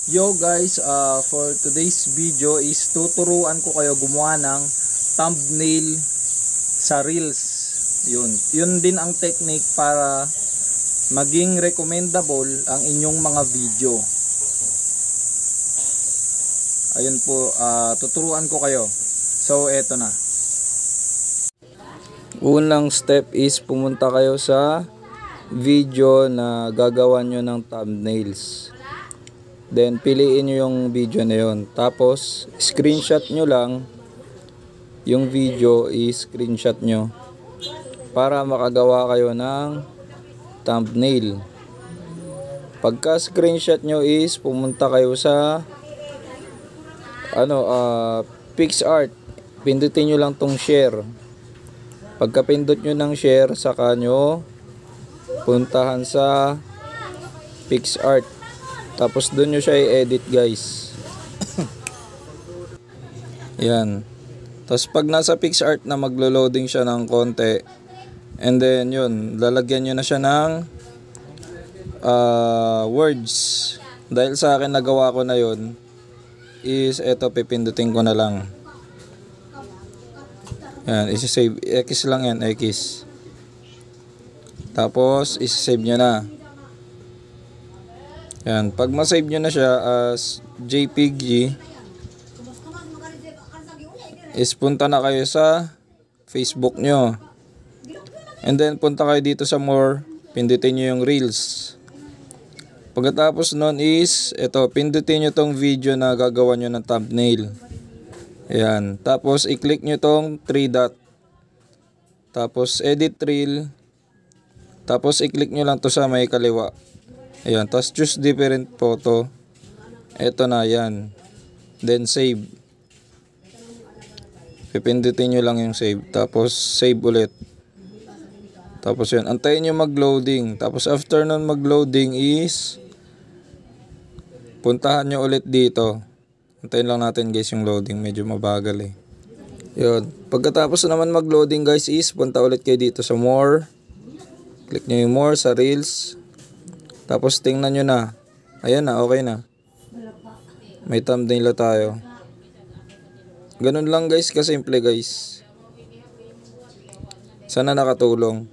Yo guys, for today's video is tuturuan ko kayo gumawa ng thumbnail sa Reels. Yun din ang technique para maging recommendable ang inyong mga video. Ayun po, tuturuan ko kayo. So eto na. Unang step is pumunta kayo sa video na gagawa nyo ng thumbnails. Then piliin nyo yung video na yun. Tapos screenshot nyo lang yung video, i-screenshot nyo para makagawa kayo ng thumbnail. Pagka screenshot nyo is pumunta kayo sa PicsArt. Pindutin nyo lang tong share. Pagka pindot nyo ng share, saka nyo puntahan sa PicsArt. Tapos doon nyo siya i-edit guys. Yan. Tapos pag nasa PicsArt na, maglo-loading siya ng konti. And then yun, lalagyan nyo na siya ng words. Dahil sa akin nagawa ko na yun, is eto, pipindutin ko na lang. Yan, isi-save. X lang yan, X. Tapos isi-save nyo na. Yan, pag ma-save nyo na siya as JPG, is punta na kayo sa Facebook nyo. And then punta kayo dito sa more, pindutin nyo yung Reels. Pagkatapos nun is, ito, pindutin nyo tong video na gagawa nyo ng thumbnail. Ayan, tapos i-click nyo tong 3 dot. Tapos edit reel. Tapos i-click nyo lang to sa may kaliwa. Ayan, tapos choose different photo. Ito na, yan. Then save. Pipindutin nyo lang yung save. Tapos save ulit. Tapos yun, antayin nyo mag-loading. Tapos after nun mag-loading is puntahan nyo ulit dito. Antayin lang natin guys yung loading. Medyo mabagal eh. Yun. Pagkatapos naman mag-loading guys is punta ulit kayo dito sa more. Click nyo yung more sa Reels. Tapos tingnan nyo na. Ayan na, okay na. May thumbnail na tayo. Ganun lang guys, kasimple guys. Sana nakatulong.